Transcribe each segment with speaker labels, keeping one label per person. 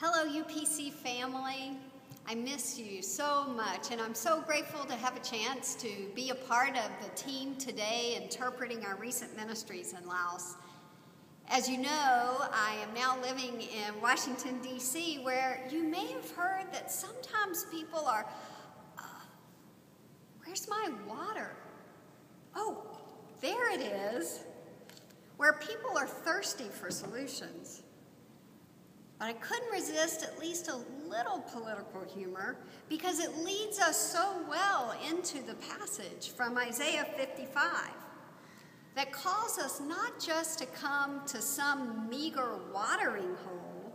Speaker 1: Hello, UPC family. I miss you so much, and I'm so grateful to have a chance to be a part of the team today interpreting our recent ministries in Laos. As you know, I am now living in Washington, D.C., where you may have heard that sometimes people are, where's my water? Oh, there it is. Where people are thirsty for solutions. But I couldn't resist at least a little political humor because it leads us so well into the passage from Isaiah 55 that calls us not just to come to some meager watering hole,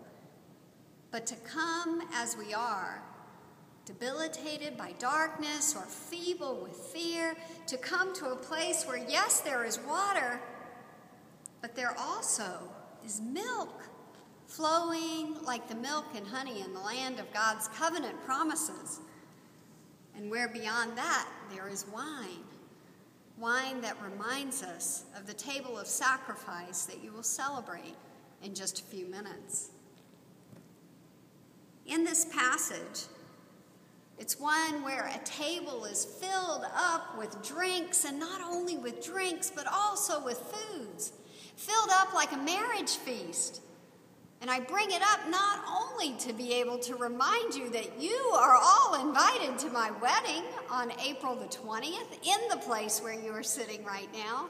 Speaker 1: but to come as we are, debilitated by darkness or feeble with fear, to come to a place where, yes, there is water, but there also is milk flowing like the milk and honey in the land of God's covenant promises. And where beyond that, there is wine. Wine that reminds us of the table of sacrifice that you will celebrate in just a few minutes. In this passage, it's one where a table is filled up with drinks, and not only with drinks, but also with foods, filled up like a marriage feast. And I bring it up not only to be able to remind you that you are all invited to my wedding on April the 20th in the place where you are sitting right now,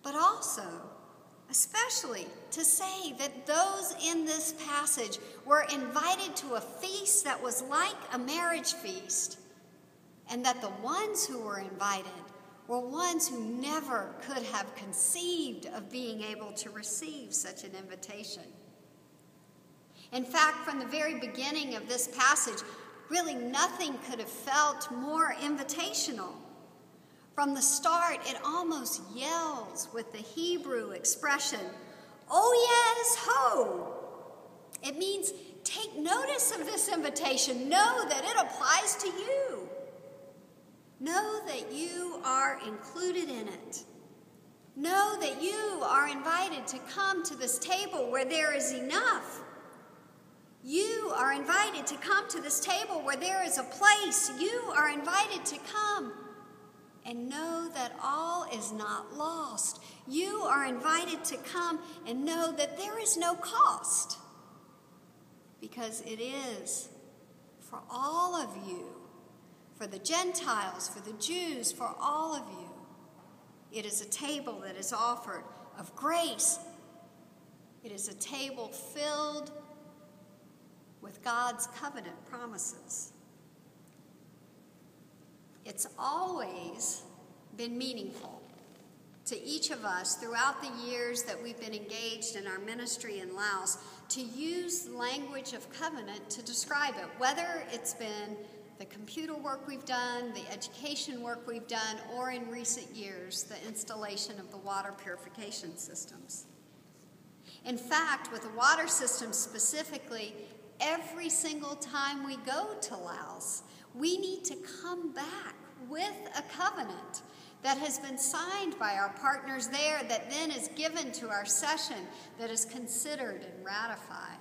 Speaker 1: but also, especially, to say that those in this passage were invited to a feast that was like a marriage feast, and that the ones who were invited were ones who never could have conceived of being able to receive such an invitation. In fact, from the very beginning of this passage, really nothing could have felt more invitational. From the start, it almost yells with the Hebrew expression, "Oh yes, ho!" It means, take notice of this invitation. Know that it applies to you. Know that you are included in it. Know that you are invited to come to this table where there is enough. You are invited to come to this table where there is a place. You are invited to come and know that all is not lost. You are invited to come and know that there is no cost, because it is for all of you. For the Gentiles, for the Jews, for all of you. It is a table that is offered of grace. It is a table filled with God's covenant promises. It's always been meaningful to each of us throughout the years that we've been engaged in our ministry in Laos to use language of covenant to describe it, whether it's been the computer work we've done, the education work we've done, or in recent years, the installation of the water purification systems. In fact, with the water system specifically, every single time we go to Laos, we need to come back with a covenant that has been signed by our partners there that then is given to our session that is considered and ratified.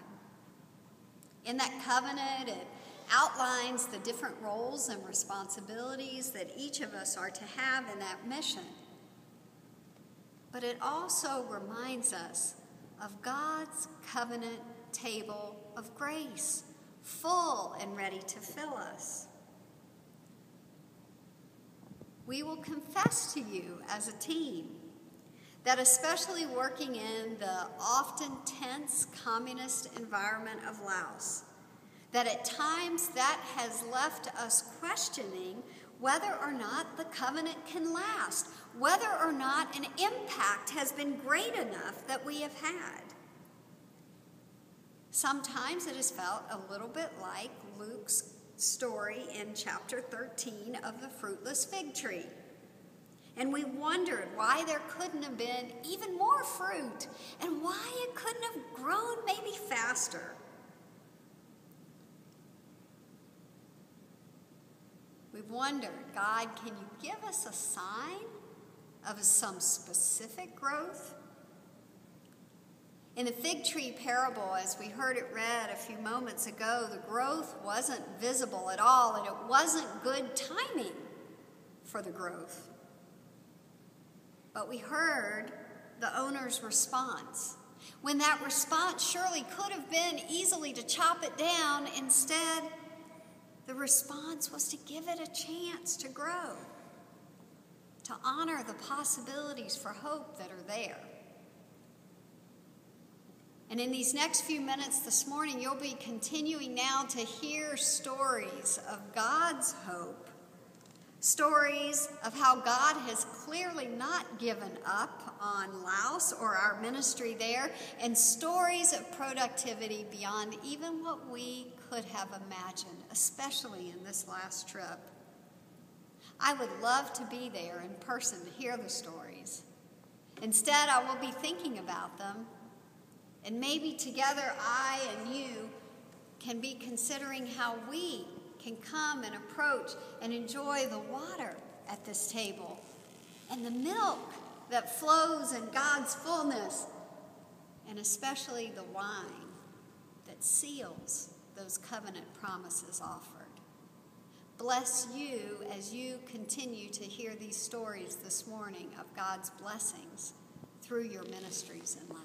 Speaker 1: In that covenant, it outlines the different roles and responsibilities that each of us are to have in that mission. But it also reminds us of God's covenant table of grace, full and ready to fill us. We will confess to you as a team that, especially working in the often tense communist environment of Laos, that at times that has left us questioning whether or not the covenant can last, whether or not an impact has been great enough that we have had. Sometimes it has felt a little bit like Luke's story in chapter 13 of the fruitless fig tree. And we wondered why there couldn't have been even more fruit and why it couldn't have grown maybe faster. We've wondered, God, can you give us a sign of some specific growth? In the fig tree parable, as we heard it read a few moments ago, the growth wasn't visible at all, and it wasn't good timing for the growth. But we heard the owner's response. When that response surely could have been easily to chop it down, instead, the response was to give it a chance to grow, to honor the possibilities for hope that are there. And in these next few minutes this morning, you'll be continuing now to hear stories of God's hope, stories of how God has clearly not given up on Laos or our ministry there, and stories of productivity beyond even what we could have imagined, especially in this last trip. I would love to be there in person to hear the stories. Instead, I will be thinking about them. And maybe together I and you can be considering how we can come and approach and enjoy the water at this table and the milk that flows in God's fullness, and especially the wine that seals those covenant promises offered. Bless you as you continue to hear these stories this morning of God's blessings through your ministries in life.